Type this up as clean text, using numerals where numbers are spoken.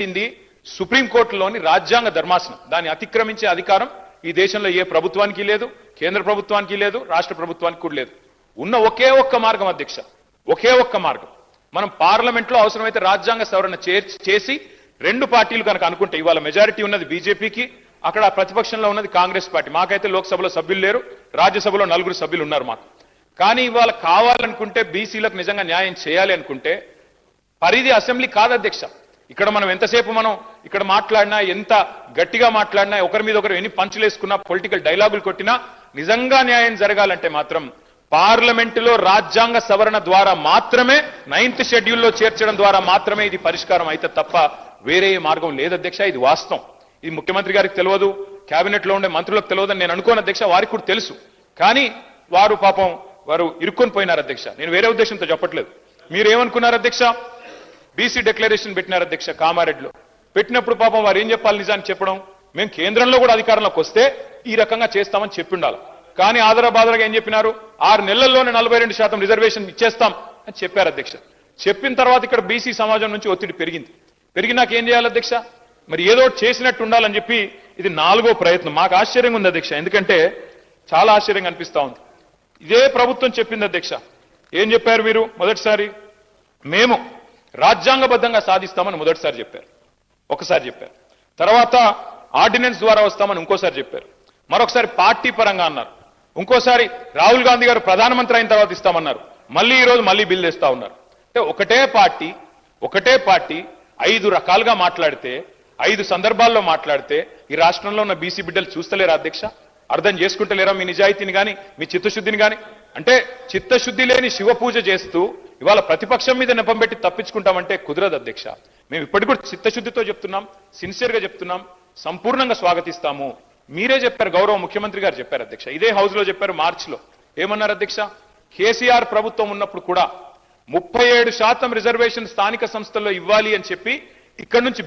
ఇది సుప్రీంకోర్టులోని రాజ్యాంగ ధర్మాసనం. దాన్ని అతిక్రమించే అధికారం ఈ దేశంలో ఏ ప్రభుత్వానికి లేదు, కేంద్ర ప్రభుత్వానికి లేదు, రాష్ట్ర ప్రభుత్వానికి కూడా లేదు. ఉన్న ఒకే ఒక్క మార్గం అధ్యక్ష, ఒకే ఒక్క మార్గం, మనం పార్లమెంట్ లో అవసరమైతే రాజ్యాంగ సవరణ చేసి రెండు పార్టీలు కనుక అనుకుంటే, ఇవాళ మెజారిటీ ఉన్నది బీజేపీకి, అక్కడ ప్రతిపక్షంలో ఉన్నది కాంగ్రెస్ పార్టీ. మాకైతే లోక్సభలో సభ్యులు లేరు, రాజ్యసభలో 4 సభ్యులు ఉన్నారు మాకు. కానీ ఇవాళ కావాలనుకుంటే బీసీలకు నిజంగా న్యాయం చేయాలి అనుకుంటే పరిధి అసెంబ్లీ కాదు అధ్యక్ష. ఇక్కడ మనం ఎంతసేపు మనం ఇక్కడ మాట్లాడినా, ఎంత గట్టిగా మాట్లాడినా, ఒకరి మీద ఒకరు ఎన్ని పంచులేసుకున్నా, పొలిటికల్ డైలాగులు కొట్టినా, నిజంగా న్యాయం జరగాలంటే మాత్రం పార్లమెంటులో రాజ్యాంగ సవరణ ద్వారా మాత్రమే, 9th షెడ్యూల్లో చేర్చడం ద్వారా మాత్రమే ఇది పరిష్కారం అయితే తప్ప వేరే మార్గం లేదు అధ్యక్ష. ఇది వాస్తవం. ఇది ముఖ్యమంత్రి గారికి తెలియదు, కేబినెట్ లో ఉండే మంత్రులకు తెలియదని నేను అనుకోను అధ్యక్ష. వారికి కూడా తెలుసు, కానీ వారు పాపం వారు ఇరుక్కొని పోయినారు అధ్యక్ష. నేను వేరే ఉద్దేశంతో చెప్పట్లేదు. మీరేమనుకున్నారు అధ్యక్ష? బీసీ డిక్లరేషన్ పెట్టినారు అధ్యక్ష కామారెడ్డిలో. పెట్టినప్పుడు పాపం వారు ఏం చెప్పాలి? నిజాన్ని చెప్పడం, మేము కేంద్రంలో కూడా అధికారంలోకి వస్తే ఈ రకంగా చేస్తామని చెప్పి ఉండాలి. కానీ ఆదరబాదరగా ఏం చెప్పినారు? 6 నెలల్లోనే 42% రిజర్వేషన్ ఇచ్చేస్తాం అని చెప్పారు అధ్యక్ష. చెప్పిన తర్వాత ఇక్కడ బీసీ సమాజం నుంచి ఒత్తిడి పెరిగింది. పెరిగినాక ఏం చేయాలి అధ్యక్ష? మరి ఏదో చేసినట్టు ఉండాలని చెప్పి ఇది 4వ ప్రయత్నం. మాకు ఆశ్చర్యంగా ఉంది అధ్యక్ష, ఎందుకంటే చాలా ఆశ్చర్యంగా అనిపిస్తా ఉంది. ఇదే ప్రభుత్వం చెప్పింది అధ్యక్ష. ఏం చెప్పారు మీరు? మొదటిసారి మేము రాజ్యాంగబద్ధంగా సాధిస్తామని మొదటిసారి చెప్పారు, ఒకసారి చెప్పారు. తర్వాత ఆర్డినెన్స్ ద్వారా వస్తామని ఇంకోసారి చెప్పారు. మరొకసారి పార్టీ పరంగా అన్నారు. ఇంకోసారి రాహుల్ గాంధీ గారు ప్రధానమంత్రి అయిన తర్వాత ఇస్తామన్నారు. మళ్ళీ ఈ రోజు మళ్ళీ బిల్ తెస్తా ఉన్నారు. అంటే ఒకటే పార్టీ 5 రకాలుగా మాట్లాడితే, 5 సందర్భాల్లో మాట్లాడితే ఈ రాష్ట్రంలో ఉన్న బీసీ బిడ్డలు చూస్తలేరా అధ్యక్ష? అర్థం చేసుకుంటలేరా మీ నిజాయితీని కానీ, మీ చిత్తశుద్ధిని కానీ? అంటే చిత్తశుద్ధి లేని శివ పూజ చేస్తూ ఇవాళ ప్రతిపక్షం మీద నెపం పెట్టి తప్పించుకుంటామంటే కుదరదు అధ్యక్ష. మేము ఇప్పటికి కూడా చిత్తశుద్ధితో చెప్తున్నాం, సిన్సియర్గా చెప్తున్నాం, సంపూర్ణంగా స్వాగతిస్తాము. మీరే చెప్పారు, గౌరవ ముఖ్యమంత్రి గారు చెప్పారు అధ్యక్ష, ఇదే హౌస్ లో చెప్పారు మార్చిలో. ఏమన్నారు అధ్యక్ష? కేసీఆర్ ప్రభుత్వం ఉన్నప్పుడు కూడా 37% రిజర్వేషన్ స్థానిక సంస్థల్లో ఇవ్వాలి అని చెప్పి ఇక్కడ నుంచి